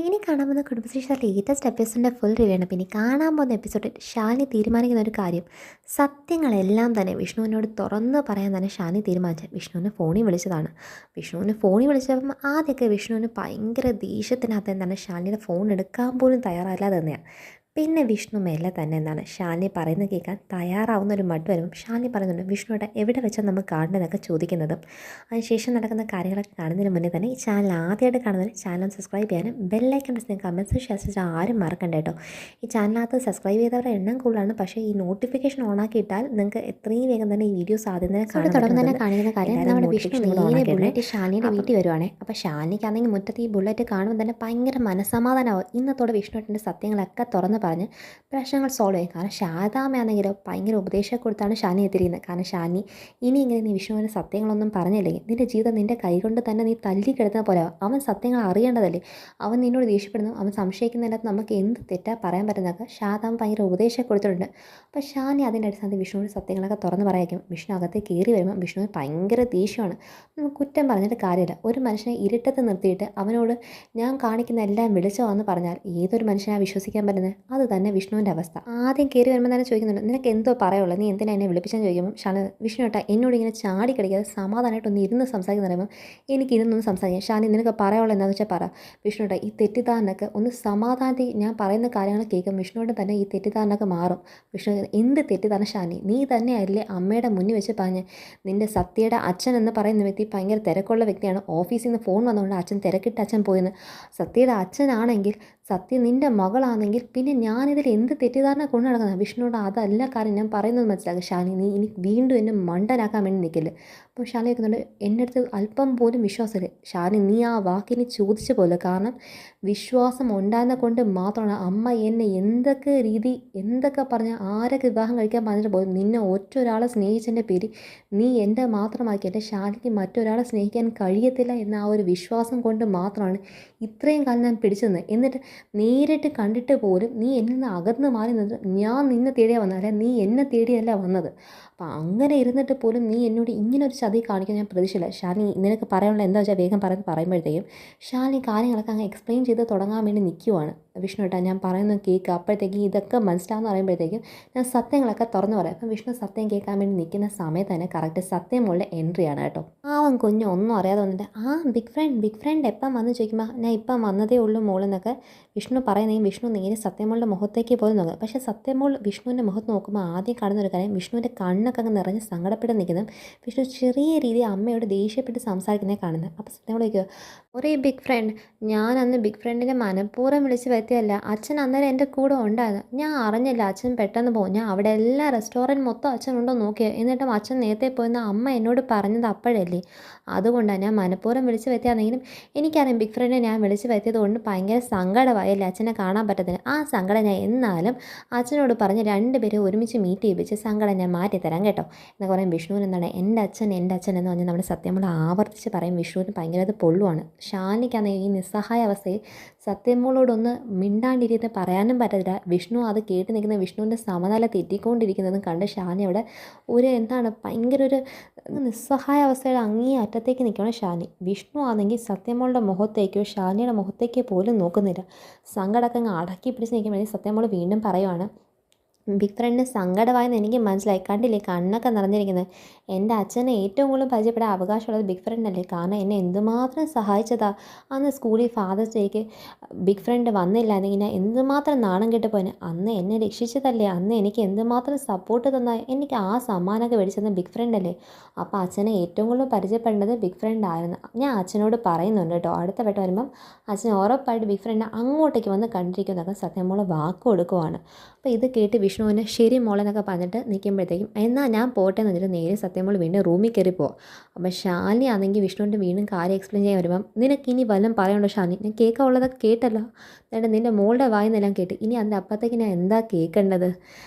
ഇനി കാണാൻ പോകുന്ന കുടുംബശ്രീ ലേറ്റസ്റ്റ് എപ്പിസോഡിൻ്റെ ഫുൾ റിവ്യൂ ആണ്. പിന്നെ കാണാൻ പോകുന്ന എപ്പിസോഡിൽ ഷാലിനി തീരുമാനിക്കുന്ന ഒരു കാര്യം, സത്യങ്ങളെല്ലാം തന്നെ വിഷ്ണുവിനോട് തുറന്ന് പറയാൻ തന്നെ ഷാലിനി തീരുമാനിച്ചത്. വിഷ്ണുവിനെ ഫോണിൽ വിളിച്ചതാണ്. വിഷ്ണുവിനെ ഫോണിൽ വിളിച്ചപ്പം ആദ്യമൊക്കെ വിഷ്ണുവിന് ഭയങ്കര ദേഷ്യത്തിനകത്ത് എന്താണ് ഷാലിനിയുടെ ഫോൺ എടുക്കാൻ പോലും തയ്യാറല്ലാതെ തന്നെയാണ്. പിന്നെ വിഷ്ണു മെല്ലെ തന്നെ എന്താണ് ഷാലിനി പറയുന്നത് കേൾക്കാൻ തയ്യാറാവുന്ന ഒരു മട്ട് വരുമ്പം ഷാലിനി പറയുന്നുണ്ട്, വിഷ്ണുവിടെ എവിടെ വെച്ചാൽ നമുക്ക് കാണേണ്ടതെന്നൊക്കെ ചോദിക്കുന്നതും. അതിനുശേഷം നടക്കുന്ന കാര്യങ്ങളൊക്കെ കാണുന്നതിന് മുന്നേ തന്നെ ഈ ചാനൽ ആദ്യമായിട്ട് കാണുന്നതിന് ചാനൽ സബ്സ്ക്രൈബ് ചെയ്യാനും ബെല്ലൈക്കൺ പ്രസ് കമൻസ് ശാസിച്ച് ആരും മറക്കണ്ട കേട്ടോ. ഈ ചാനലിനകത്ത് സബ്സ്ക്രൈബ് ചെയ്തവരുടെ എണ്ണം കൂടുതലാണ്, പക്ഷേ ഈ നോട്ടിഫിക്കേഷൻ ഓണാക്കിയിട്ടാൽ നിങ്ങൾക്ക് എത്രയും വേഗം തന്നെ ഈ വീഡിയോസ് ആദ്യം തന്നെ തുടർന്ന് തന്നെ കാണിക്കുന്ന കാര്യം, നമ്മുടെ വിഷ്ണു നേരെ ബുള്ളറ്റ് ഷാലിനിയുടെ വീട്ടിൽ വരുവാണേ. അപ്പോൾ ഷാലിനിക്കാണെങ്കിൽ മുറ്റത്ത് ഈ ബുള്ളറ്റ് കാണുമ്പോൾ തന്നെ ഭയങ്കര മനസ്സമാധാനമാവും. ഇന്നത്തോടെ വിഷ്ണുവിൻ്റെ സത്യങ്ങളൊക്കെ തുറന്ന് പറഞ്ഞ് പ്രശ്നങ്ങൾ സോൾവ് ചെയ്യും. കാരണം ശാരദാമ്മയാണെങ്കിലോ ഭയങ്കര ഉപദേശം കൊടുത്താണ് ഷാലിനി എത്തിയിരിക്കുന്നത്. കാരണം ഷാലിനി ഇനി ഇങ്ങനെ നീ വിഷ്ണുവിന് സത്യങ്ങളൊന്നും പറഞ്ഞില്ലെങ്കിൽ നിൻ്റെ ജീവിതം നിൻ്റെ കൈകൊണ്ട് തന്നെ നീ തല്ലിക്കിടന്ന പോലെ അവൻ സത്യങ്ങൾ അറിയേണ്ടതല്ലേ. അവൻ നിന്നോട് ദേഷ്യപ്പെടുന്നു, അവൻ സംശയിക്കുന്നതിനകത്ത് നമുക്ക് എന്ത് തെറ്റാ പറയാൻ പറ്റുന്നതൊക്കെ ശാരദാമ്മ ഭയങ്കര ഉപദേശം കൊടുത്തിട്ടുണ്ട്. അപ്പോൾ ഷാലിനി അതിൻ്റെ അടിസ്ഥാനത്തിൽ വിഷ്ണുവിൻ്റെ സത്യങ്ങളൊക്കെ തുറന്ന് പറയായിരിക്കും. വിഷ്ണു അകത്തേക്ക് കയറി വരുമ്പോൾ വിഷ്ണുവിന് ഭയങ്കര ദേഷ്യമാണ്. നമുക്ക് കുറ്റം പറഞ്ഞിട്ട് കാര്യമില്ല. ഒരു മനുഷ്യനെ ഇരുട്ടത്ത് നിർത്തിയിട്ട് അവനോട് ഞാൻ കാണിക്കുന്ന എല്ലാം വിളിച്ചോന്ന് പറഞ്ഞാൽ ഏതൊരു മനുഷ്യനാണ് വിശ്വസിക്കാൻ പറ്റുന്നത്? അത് തന്നെ വിഷ്ണുവിൻ്റെ അവസ്ഥ. ആദ്യം കയറി വരുമ്പോൾ തന്നെ ചോദിക്കുന്നുണ്ട്, നിനക്ക് എന്തോ പറയുള്ളൂ, നീ എന്തിനാ എന്നെ വിളിപ്പിച്ചെന്ന് ചോദിക്കുമ്പോൾ ഷാന് വിഷ്ണു ഏട്ടാ എന്നോട് ഇങ്ങനെ ചാടി കളിക്കാതെ സമാധാനമായിട്ടൊന്ന് ഇരുന്ന് സംസാരിക്കുന്ന പറയുമ്പോൾ എനിക്ക് ഇരുന്നൊന്ന് സംസാരിക്കാം. ഷാനി നിനക്ക് പറയുള്ളൂ എന്താണെന്ന് വെച്ചാൽ പറ. വിഷ്ണു ഏട്ടാ ഈ തെറ്റിദ്ധാരണക്ക് ഒന്ന് സമാധാനത്തിൽ ഞാൻ പറയുന്ന കാര്യങ്ങൾ കേൾക്കും. വിഷ്ണുവിൻ്റെ തന്നെ ഈ തെറ്റിദ്ധാരണക്ക് മാറും. വിഷ്ണു എന്ത് തെറ്റിദ്ധാരണ ഷാനി? നീ തന്നെയല്ലേ അമ്മയുടെ മുന്നിൽ വെച്ച് പറഞ്ഞ് നിൻ്റെ സത്യയുടെ അച്ഛൻ എന്ന് പറയുന്ന വ്യക്തി ഭയങ്കര തിരക്കുള്ള വ്യക്തിയാണ്, ഓഫീസിൽ നിന്ന് ഫോൺ വന്നുകൊണ്ട് അച്ഛൻ തിരക്കിട്ട് അച്ഛൻ പോയെന്ന്. സത്യയുടെ അച്ഛനാണെങ്കിൽ സത്യം നിൻ്റെ മകളാണെങ്കിൽ പിന്നെ ഞാനിതിൽ എന്ത് തെറ്റിദ്ധാരണ കൊണ്ടു നടക്കുന്നത്? വിഷ്ണുவோட അതല്ല കാര്യം, ഞാൻ പറയുന്നത് മനസ്സിലാക്കുക. ഷാനി നീ ഇനി വീണ്ടും എന്നെ മണ്ടനാക്കാൻ വേണ്ടി നിൽക്കില്ല. അപ്പോൾ ഷാനി കേൾക്കുന്നുണ്ട്, എൻ്റെ അടുത്ത് അല്പം പോലും വിശ്വാസമില്ല. ഷാനി നീ ആ വാക്കിനി ചോദിച്ചു പോലെ, കാരണം വിശ്വാസം ഉണ്ടാകുന്ന കൊണ്ട് മാത്രമാണ് അമ്മ എന്നെ എന്തൊക്കെ പറഞ്ഞാൽ ആരൊക്കെ വിവാഹം കഴിക്കാൻ പറഞ്ഞിട്ട് പോലും നിന്നെ ഒറ്റൊരാളെ സ്നേഹിച്ചതിൻ്റെ പേര് നീ എൻ്റെ മാത്രമാക്കി എൻ്റെ ഷാനിക്ക് മറ്റൊരാളെ സ്നേഹിക്കാൻ കഴിയത്തില്ല എന്ന ആ ഒരു വിശ്വാസം കൊണ്ട് മാത്രമാണ് ഇത്രയും കാലം ഞാൻ പിടിച്ചു നിന്നത്. എന്നിട്ട് നേരിട്ട് കണ്ടിട്ട് പോലും നീ എന്നിൽ നിന്ന് അകന്ന് മാറി നിന്നത് ഞാൻ നിന്നെ തേടിയാണ് വന്നത്, അല്ല നീ എന്നെ തേടിയല്ല വന്നത്. അപ്പം അങ്ങനെ ഇരുന്നിട്ട് പോലും നീ എന്നോട് ഇങ്ങനെ ഒരു ചതി കാണിക്കാൻ ഞാൻ പ്രതീക്ഷയില്ല. ഷാലിനി നിനക്ക് പറയാനുള്ള എന്താ വെച്ചാൽ വേഗം പറയുമ്പോഴത്തേക്കും ഷാലിനി കാര്യങ്ങളൊക്കെ അങ്ങ് എക്സ്പ്ലെയിൻ ചെയ്ത് തുടങ്ങാൻ വേണ്ടി നിൽക്കുവാണ്. വിഷ്ണു ഏട്ടാ ഞാൻ പറയുന്നത് കേൾക്കുക, അപ്പോഴത്തേക്കും ഇതൊക്കെ മനസ്സിലാവുന്ന പറയുമ്പോഴത്തേക്കും ഞാൻ സത്യങ്ങളൊക്കെ തുറന്നു പറയാം. അപ്പം വിഷ്ണു സത്യം കേൾക്കാൻ വേണ്ടി നിൽക്കുന്ന സമയത്ത് തന്നെ കറക്റ്റ് സത്യമുള്ള എൻട്രിയാണ് കേട്ടോ. അവൻ കുഞ്ഞ് ഒന്നും അറിയാതെ വന്നിട്ട് ബിഗ് ഫ്രണ്ട് എപ്പം വന്ന് ചോദിക്കുമ്പോൾ ഞാൻ ഇപ്പം വന്നതേ ഉള്ളൂ മോളെന്നൊക്കെ വിഷ്ണു പറയുന്നെങ്കിൽ വിഷ്ണു നേരെ സത്യമോളുടെ മുഖത്തേക്ക് പോയി നോക്കുക. പക്ഷേ സത്യമോൾ വിഷ്ണുവിൻ്റെ മുഖത്ത് നോക്കുമ്പോൾ ആദ്യം കാണുന്ന ഒരു കാര്യം വിഷ്ണുവിൻ്റെ കണ്ണൊക്കെ അങ്ങ് നിറഞ്ഞ് സങ്കടപ്പെട്ട് നിൽക്കുന്നതും വിഷ്ണു ചെറിയ രീതിയിൽ അമ്മയോട് ദേഷ്യപ്പെട്ട് സംസാരിക്കുന്നത് കാണുന്നത്. അപ്പോൾ സത്യമോൾ ചോദിക്കുക, ഒരേ ബിഗ് ഫ്രണ്ട് ഞാൻ അന്ന് ബിഗ് ഫ്രണ്ടിനെ മനഃപൂർവ്വം വിളിച്ച് വരുത്തിയല്ല, അച്ഛൻ അന്നേരം എൻ്റെ കൂടെ ഉണ്ടായിരുന്നു, ഞാൻ അറിഞ്ഞില്ല അച്ഛൻ പെട്ടെന്ന് പോകും, ഞാൻ അവിടെ എല്ലാ റെസ്റ്റോറൻറ്റ് മൊത്തം അച്ഛൻ ഉണ്ടോ നോക്കിയത്, എന്നിട്ടും അച്ഛൻ നേരത്തെ പോയെന്ന് അമ്മ എന്നോട് പറഞ്ഞത് അപ്പോഴല്ലേ, അതുകൊണ്ടാണ് ഞാൻ മനഃപൂർവ്വം വിളിച്ച് വരുത്തിയാണെങ്കിലും എനിക്കറിയാം ബിഗ് ഫ്രണ്ടിനെ ഞാൻ വിളിച്ച് വരുത്തിയത് കൊണ്ട് ഭയങ്കര സങ്കടമായല്ലേ അച്ഛനെ കാണാൻ പറ്റത്തില്ല, ആ സങ്കടം ഞാൻ എന്നാലും അച്ഛനോട് പറഞ്ഞ് രണ്ടുപേരും ഒരുമിച്ച് മീറ്റ് ചെയ്യിപ്പിച്ച് സങ്കടം ഞാൻ മാറ്റിത്തരാം കേട്ടോ എന്നൊക്കെ പറയും. വിഷ്ണുവിന് എന്താണ് എൻ്റെ അച്ഛൻ എന്ന് പറഞ്ഞ് നമ്മുടെ സത്യമോൾ ആവർത്തിച്ച് പറയും. വിഷ്ണുവിന് ഭയങ്കര അത് പൊള്ളുവാണ്. ഷാനിക്കാണെങ്കിൽ ഈ നിസ്സഹായ അവസ്ഥയിൽ സത്യമോളോടൊന്ന് മിണ്ടാണ്ടിരുന്ന് പറയാനും പറ്റത്തില്ല. വിഷ്ണു അത് കേട്ട് നിൽക്കുന്ന വിഷ്ണുവിൻ്റെ സമനില തെറ്റിക്കൊണ്ടിരിക്കുന്നതും കണ്ട് ഷാനി അവിടെ ഭയങ്കര ഒരു നിസ്സഹായ അവസ്ഥയുടെ അങ്ങേ അറ്റത്തേക്ക് നിൽക്കണം ഷാനി. വിഷ്ണു ആണെങ്കിൽ സത്യമോളുടെ മുഖത്തേക്കോ ഷാനിയുടെ മുഖത്തേക്കോ പോലും നോക്കുന്നില്ല. സങ്കടമൊക്കെ അങ്ങ് അടക്കി പിടിച്ച് നിൽക്കുമ്പോൾ സത്യമോൾ വീണ്ടും പറയുവാണ്, ബിഗ് ഫ്രണ്ടിന് സങ്കടമായെന്ന് എനിക്ക് മനസ്സിലായി, കണ്ടില്ലേ കണ്ണൊക്കെ നിറഞ്ഞിരിക്കുന്നത്, എൻ്റെ അച്ഛനെ ഏറ്റവും കൂടുതൽ പരിചയപ്പെടാൻ അവകാശമുള്ളത് ബിഗ് ഫ്രണ്ടല്ലേ, കാരണം എന്നെ എന്തുമാത്രം സഹായിച്ചതാ. അന്ന് സ്കൂളിൽ ഫാദേഴ്സ് ഡേക്ക് ബിഗ് ഫ്രണ്ട് വന്നില്ല എന്നെങ്കിൽ ഞാൻ എന്തുമാത്രം നാണം കെട്ട് പോയിന്, അന്ന് എന്നെ രക്ഷിച്ചതല്ലേ, അന്ന് എനിക്ക് എന്തുമാത്രം സപ്പോർട്ട് തന്നാൽ എനിക്ക് ആ സമ്മാനമൊക്കെ മേടിച്ചത് ബിഗ് ഫ്രണ്ടല്ലേ, അപ്പോൾ അച്ഛനെ ഏറ്റവും കൂടുതൽ പരിചയപ്പെടേണ്ടത് ബിഗ് ഫ്രണ്ട് ആയിരുന്നു. ഞാൻ അച്ഛനോട് പറയുന്നുണ്ട് കേട്ടോ, അടുത്ത വട്ടം വരുമ്പം അച്ഛൻ ഉറപ്പായിട്ട് ബിഗ് ഫ്രണ്ട് അങ്ങോട്ടേക്ക് വന്ന് കണ്ടിരിക്കുന്നതൊക്കെ സത്യമോൾ വാക്ക് കൊടുക്കുവാണ്. അപ്പോൾ ഇത് കേട്ട് വിഷ്ണുവിന് ശരി മോളെന്നൊക്കെ പറഞ്ഞിട്ട് നിൽക്കുമ്പോഴത്തേക്കും എന്നാൽ ഞാൻ പോട്ടെ എന്ന് വെച്ചിട്ട് നേരെ സത്യമോൾ വീണ്ടും റൂമിൽ കയറി പോകും. അപ്പോൾ ഷാലിനി ആണെങ്കിൽ വിഷ്ണുവിൻ്റെ വീണ്ടും കാര്യം എക്സ്പ്ലെയിൻ ചെയ്യാൻ വരുമ്പം നിനക്കിനി വല്ലതും പറയുന്നുണ്ടോ ഷാലിനി, ഞാൻ കേൾക്കാനുള്ളതൊക്കെ കേട്ടല്ലോ, എന്നിട്ട് നിൻ്റെ മോളുടെ വായിന്നെല്ലാം കേട്ട്, ഇനി അതിൻ്റെ അപ്പുറത്തേക്ക് ഞാൻ എന്താ കേൾക്കേണ്ടത്?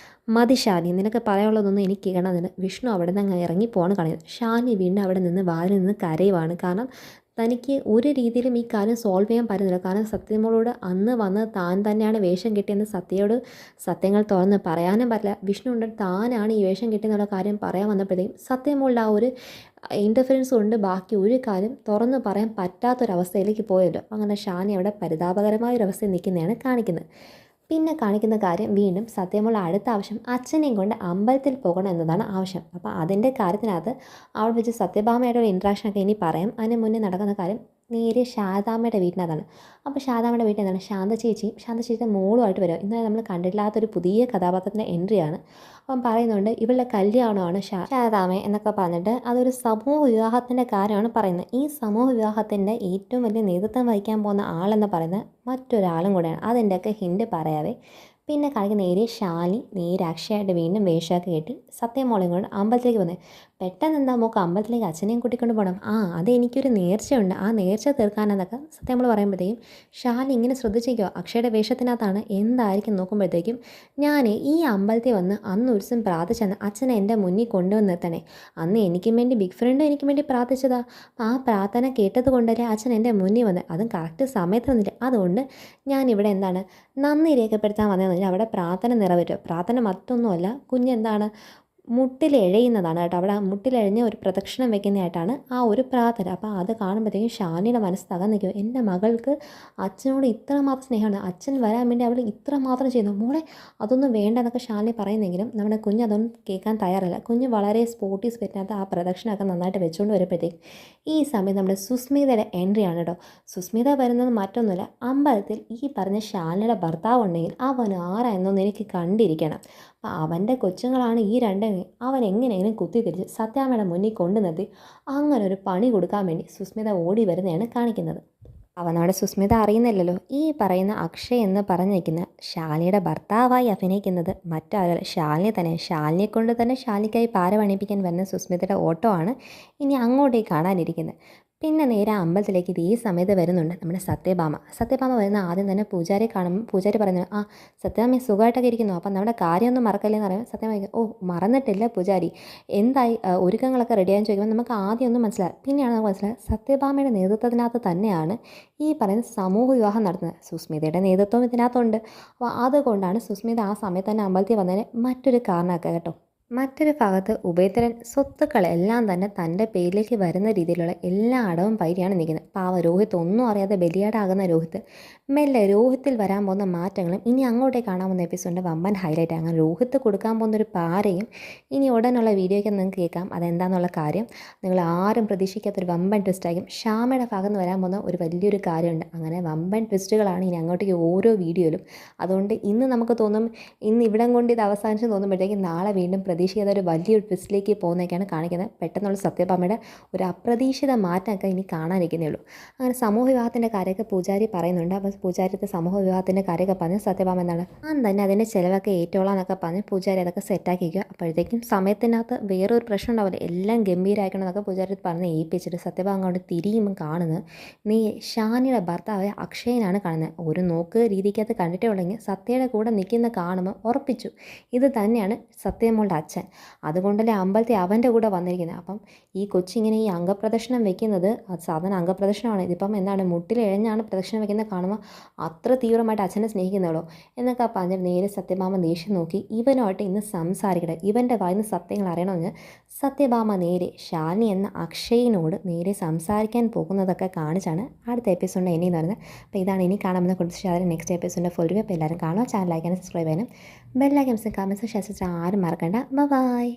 മതി ഷാനി, നിനക്ക് പറയാനുള്ളതൊന്നും എനിക്ക് കേൾക്കണമെന്നില്ല. വിഷ്ണു അവിടെ നിന്ന് അങ്ങ് ഇറങ്ങി പോകാൻ കളയുന്നത്. ഷാനി വീണ്ടും അവിടെ നിന്ന് വാതിൽ നിന്ന് കരയുവാണ്. കാരണം തനിക്ക് ഒരു രീതിയിലും ഈ കാര്യം സോൾവ് ചെയ്യാൻ പറ്റുന്നില്ല. കാരണം സത്യമോളോട് അന്ന് വന്ന് താൻ തന്നെയാണ് വേഷം കിട്ടിയെന്ന് സത്യയോട് സത്യങ്ങൾ തുറന്ന് പറയാനും പറ്റില്ല. വിഷ്ണു ഉണ്ട് താനാണ് ഈ വേഷം കിട്ടിയെന്നുള്ള കാര്യം പറയാൻ വന്നപ്പോഴത്തേക്കും സത്യമോളുടെ ആ ഒരു ഇൻ്റർഫിയറൻസ് കൊണ്ട് ബാക്കി ഒരു കാര്യം തുറന്ന് പറയാൻ പറ്റാത്തൊരവസ്ഥയിലേക്ക് പോയല്ലോ. അങ്ങനെ ഷാനി അവിടെ പരിതാപകരമായ ഒരു അവസ്ഥയിൽ നിൽക്കുന്നതാണ് കാണിക്കുന്നത്. പിന്നെ കാണിക്കുന്ന കാര്യം വീണ്ടും സത്യമോൾ അടുത്ത ആവശ്യം അച്ഛനെയും കൊണ്ട് അമ്പലത്തിൽ പോകണം എന്നതാണ് ആവശ്യം. അപ്പോൾ അതിൻ്റെ കാര്യത്തിനകത്ത് അവിടെ വെച്ച് സത്യഭാമയുടെ ഇൻട്രാക്ഷനൊക്കെ ഇനി പറയാം. അതിന് മുന്നേ നടക്കുന്ന കാര്യം നേരെ ശാരദാമ്മയുടെ വീട്ടിനകത്താണ്. അപ്പോൾ ശാരദാമ്മയുടെ വീട്ടിൽ എന്താണ് ശാന്ത ചേച്ചിയുടെ മോളുമായിട്ട് വരിക. ഇന്നലെ നമ്മൾ കണ്ടിട്ടില്ലാത്തൊരു പുതിയ കഥാപാത്രത്തിൻ്റെ എൻട്രിയാണ്. അപ്പം പറയുന്നുണ്ട് ഇവളുടെ കല്യാണമാണ് ശാരദാമ്മ എന്നൊക്കെ പറഞ്ഞിട്ട് അതൊരു സമൂഹ വിവാഹത്തിൻ്റെ കാര്യമാണ് പറയുന്നത്. ഈ സമൂഹ വിവാഹത്തിൻ്റെ ഏറ്റവും വലിയ നേതൃത്വം വഹിക്കാൻ പോകുന്ന ആളെന്ന് പറയുന്നത് മറ്റൊരാളും കൂടെയാണ്. അതിൻ്റെയൊക്കെ ഹിൻ്റ് പറയാവേ. പിന്നെ കാണിക്കുന്ന നേരെ ശാലി നേരെ അക്ഷയായിട്ട് വീണ്ടും വേഷമൊക്കെ കെട്ടി സത്യമോളെയും കൊണ്ട് അമ്പലത്തിലേക്ക് വന്നത്. പെട്ടെന്ന് എന്താ മോക്ക് അമ്പലത്തിലേക്ക് അച്ഛനെയും കൂട്ടിക്കൊണ്ട് പോകണം? അതെനിക്കൊരു നേർച്ചയുണ്ട്, ആ നേർച്ച തീർക്കാനെന്നൊക്കെ സത്യമോൾ പറയുമ്പോഴത്തേക്കും ഷാലി ഇങ്ങനെ ശ്രദ്ധിച്ചിരിക്കുക. അക്ഷയുടെ വേഷത്തിനകത്താണ് എന്തായിരിക്കും നോക്കുമ്പോഴത്തേക്കും ഞാൻ ഈ അമ്പലത്തിൽ വന്ന് അന്ന് ഒരു ദിവസം പ്രാർത്ഥിച്ചെന്ന് അച്ഛനെ എൻ്റെ മുന്നിൽ കൊണ്ടുവന്ന് നിർത്തണേ. അന്ന് എനിക്കും വേണ്ടി ബിഗ് ഫ്രണ്ടും എനിക്കും വേണ്ടി പ്രാർത്ഥിച്ചതാ. ആ പ്രാർത്ഥന കേട്ടത് കൊണ്ടല്ലേ അച്ഛൻ എൻ്റെ മുന്നിൽ വന്ന്. അതും കറക്റ്റ് സമയത്ത് വന്നില്ല. അതുകൊണ്ട് ഞാനിവിടെ എന്താണ് നന്ദി രേഖപ്പെടുത്താൻ വന്നതെന്ന് വെച്ചാൽ അവിടെ പ്രാർത്ഥന നിറവേറ്റുക. പ്രാർത്ഥന മറ്റൊന്നുമല്ല, കുഞ്ഞെന്താണ് മുട്ടിലെഴയുന്നതാണ് കേട്ടോ. അവിടെ മുട്ടിലെഴഞ്ഞ് ഒരു പ്രദക്ഷിണം വെക്കുന്നതായിട്ടാണ് ആ ഒരു പ്രാർത്ഥന. അപ്പോൾ അത് കാണുമ്പോഴത്തേക്കും ഷാനിയുടെ മനസ്സ് തകർന്നിരിക്കും. എൻ്റെ മകൾക്ക് അച്ഛനോട് ഇത്രമാത്രം സ്നേഹമാണ്, അച്ഛൻ വരാൻ വേണ്ടി അവൾ ഇത്രമാത്രം ചെയ്യുന്നു. മോളെ അതൊന്നും വേണ്ട എന്നൊക്കെ ഷാലിനി പറയുന്നെങ്കിലും നമ്മുടെ കുഞ്ഞ് അതൊന്നും കേൾക്കാൻ തയ്യാറല്ല. കുഞ്ഞ് വളരെ സ്പോർട്ടി സ്പിരിറ്റിനകത്ത് ആ പ്രദക്ഷിണമൊക്കെ നന്നായിട്ട് വെച്ചുകൊണ്ട് വരുമ്പോഴത്തേക്കും ഈ സമയം നമ്മുടെ സുസ്മിതയുടെ എൻട്രിയാണ് കേട്ടോ. സുസ്മിത വരുന്നത് മറ്റൊന്നുമില്ല, അമ്പലത്തിൽ ഈ പറഞ്ഞ ഷാലിനിയുടെ ഭർത്താവ് ഉണ്ടെങ്കിൽ അവൻ ആരായെന്നൊന്ന് എനിക്ക് കണ്ടിരിക്കണം. അപ്പോൾ അവൻ്റെ കൊച്ചുങ്ങളാണ് ഈ രണ്ടെണ്ണം. അവൻ എങ്ങനെയെങ്കിലും കുത്തിത്തിരിച്ച് സത്യാമ്മയുടെ മുന്നിൽ കൊണ്ടു നിർത്തി അങ്ങനെ ഒരു പണി കൊടുക്കാൻ വേണ്ടി സുസ്മിത ഓടി വരുന്നതാണ് കാണിക്കുന്നത്. അവനോട് സുസ്മിത അറിയുന്നില്ലല്ലോ ഈ പറയുന്ന അക്ഷയ് എന്ന് പറഞ്ഞിരിക്കുന്ന ശാലിനിയുടെ ഭർത്താവായി അഭിനയിക്കുന്നത് മറ്റാരല്ല ശാലിനി തന്നെ. ശാലിനിയെ കൊണ്ട് തന്നെ ശാലിനിക്കായി പാര പണിയിപ്പിക്കാൻ വരുന്ന സുസ്മിതയുടെ ഓട്ടോ ആണ് ഇനി അങ്ങോട്ടേക്ക് കാണാനിരിക്കുന്നത്. പിന്നെ നേരെ അമ്പലത്തിലേക്ക് ഇത് ഈ സമയത്ത് വരുന്നുണ്ട് നമ്മുടെ സത്യഭാമ വരുന്ന ആദ്യം തന്നെ പൂജാരി കാണുമ്പോൾ പൂജാരി പറഞ്ഞു സത്യഭാമ സുഖമായിട്ടൊക്കെ ഇരിക്കുന്നു, അപ്പം നമ്മുടെ കാര്യമൊന്നും മറക്കല്ലേന്ന് പറയുമ്പോൾ സത്യഭാമ മറന്നിട്ടില്ല പൂജാരി, എന്തായി ഒരുക്കങ്ങളൊക്കെ റെഡിയായെന്ന് ചോദിക്കുമ്പോൾ നമുക്ക് ആദ്യം ഒന്നും മനസ്സിലായി. പിന്നെയാണ് നമുക്ക് മനസ്സിലായത് സത്യഭാമയുടെ നേതൃത്വത്തിനകത്ത് തന്നെയാണ് ഈ പറയുന്ന സമൂഹ വിവാഹം നടത്തുന്നത്. സുസ്മിതയുടെ നേതൃത്വം ഇതിനകത്തുണ്ട്. അപ്പോൾ അതുകൊണ്ടാണ് സുസ്മിത ആ സമയത്ത് തന്നെ അമ്പലത്തിൽ വന്നതിന് മറ്റൊരു കാരണമൊക്കെ കേട്ടോ. മറ്റൊരു ഭാഗത്ത് ഉഭയതരൻ സ്വത്തുക്കളെല്ലാം തന്നെ തൻ്റെ പേരിലേക്ക് വരുന്ന രീതിയിലുള്ള എല്ലാ അടവും പൈരിയാണ് നിൽക്കുന്നത്. പാവ രോഹിത് ഒന്നും അറിയാതെ ബലിയാടാകുന്ന രോഹിത് മെല്ലെ രോഹിത്തിൽ വരാൻ പോകുന്ന മാറ്റങ്ങളും ഇനി അങ്ങോട്ടേ കാണാൻ പോകുന്ന എപ്പിസോഡിൻ്റെ വമ്പൻ ഹൈലൈറ്റ്. അങ്ങനെ രോഹിത്ത് കൊടുക്കാൻ പോകുന്നൊരു പാരയും ഇനി ഉടനുള്ള വീഡിയോയ്ക്ക് നിങ്ങൾക്ക് കേൾക്കാം. അതെന്താണെന്നുള്ള കാര്യം നിങ്ങൾ ആരും പ്രതീക്ഷിക്കാത്തൊരു വമ്പൻ ട്വിസ്റ്റായിരിക്കും. ഷാമയുടെ ഭാഗത്ത് നിന്ന് വരാൻ പോകുന്ന ഒരു വലിയൊരു കാര്യമുണ്ട്. അങ്ങനെ വമ്പൻ ട്വിസ്റ്റുകളാണ് ഇനി അങ്ങോട്ടേക്ക് ഓരോ വീഡിയോയിലും. അതുകൊണ്ട് ഇന്ന് നമുക്ക് തോന്നും ഇന്ന് ഇവിടം കൊണ്ട് ഇത് അവസാനിച്ച് തോന്നുമ്പോഴത്തേക്കും നാളെ വീണ്ടും പ്രതീക്ഷിക്കാത്ത ഒരു വലിയൊരു ട്വിസ്റ്റിലേക്ക് പോകുന്നതൊക്കെയാണ് കാണിക്കുന്നത്. പെട്ടെന്നുള്ള സത്യഭാമയുടെ ഒരു അപ്രതീക്ഷിത മാറ്റമൊക്കെ ഇനി കാണാനിരിക്കുന്നേ ഉള്ളൂ. അങ്ങനെ സമൂഹ വിവാഹത്തിൻ്റെ കാര്യമൊക്കെ പൂജാരി പറയുന്നുണ്ട്. അപ്പോൾ പൂജാരിത്തെ സമൂഹ വിവാഹത്തിൻ്റെ കാര്യമൊക്കെ പറഞ്ഞ് സത്യഭാമ എന്താണ് തന്നെ അതിൻ്റെ ചിലവൊക്കെ ഏറ്റോളാന്നൊക്കെ പറഞ്ഞ് പൂജാരി അതൊക്കെ സെറ്റാക്കിക്കുക. അപ്പോഴത്തേക്കും സമയത്തിനകത്ത് വേറൊരു പ്രശ്നം ഉണ്ടാവില്ല, എല്ലാം ഗംഭീരമാക്കണം എന്നൊക്കെ പൂജാരി പറഞ്ഞ് ഏൽപ്പിച്ചിട്ട് സത്യഭാമ കൊണ്ട് തിരിയുമ്പം കാണുന്നത് നീ ഷാനിയുടെ ഭർത്താവായ അക്ഷയനാണ് കാണുന്നത്. ഒരു നോക്ക് രീതിക്കകത്ത് കണ്ടിട്ടേ ഉള്ളെങ്കിൽ സത്യയുടെ കൂടെ നിൽക്കുന്ന കാണുമ്പോൾ ഉറപ്പിച്ചു ഇത് തന്നെയാണ് സത്യമോളുടെ അച്ഛൻ. അതുകൊണ്ടല്ലേ അമ്പലത്തിൽ അവൻ്റെ കൂടെ വന്നിരിക്കുന്നത്. അപ്പം ഈ കൊച്ചിങ്ങനെ ഈ അംഗപ്രദക്ഷിണം വെക്കുന്നത് അത് സാധാരണ അംഗപ്രദക്ഷിണമാണ്. ഇതിപ്പം എന്താണ് മുട്ടിലെഴഞ്ഞാണ് പ്രദക്ഷിണം വെക്കുന്നത് കാണുമ്പോൾ അത്ര തീവ്രമായിട്ട് അച്ഛനെ സ്നേഹിക്കുന്നുള്ളൂ എന്നൊക്കെ പറഞ്ഞിട്ട് നേരെ സത്യഭാമ ദേഷ്യം നോക്കി ഇവനുമായിട്ട് ഇന്ന് സംസാരിക്കട്ടെ, ഇവൻ്റെ വായിന്ന് സത്യങ്ങൾ അറിയണമെന്ന് സത്യഭാമ നേരെ ഷാലിനി എന്ന അക്ഷയിനോട് നേരെ സംസാരിക്കാൻ പോകുന്നതൊക്കെ കാണിച്ചാണ് അടുത്ത എപ്പിസോഡിൻ്റെ ഇനി എന്ന് പറയുന്നത്. അപ്പോൾ ഇതാണ് ഇനി കാണാമെന്ന് കുറിച്ച് അതിന് നെക്സ്റ്റ് എപ്പിസോഡിൻ്റെ ഫുൾ റിവ്യൂ. അപ്പോൾ എല്ലാവരും കാണുക, ചാനൽ ലൈക്ക് ആൻഡ് സബ്സ്ക്രൈബ് ചെയ്യാനും ബെല്ലൈക്കൻസും കമൻസും ഷെയർ ആരും മറക്കണ്ട. ബൈ.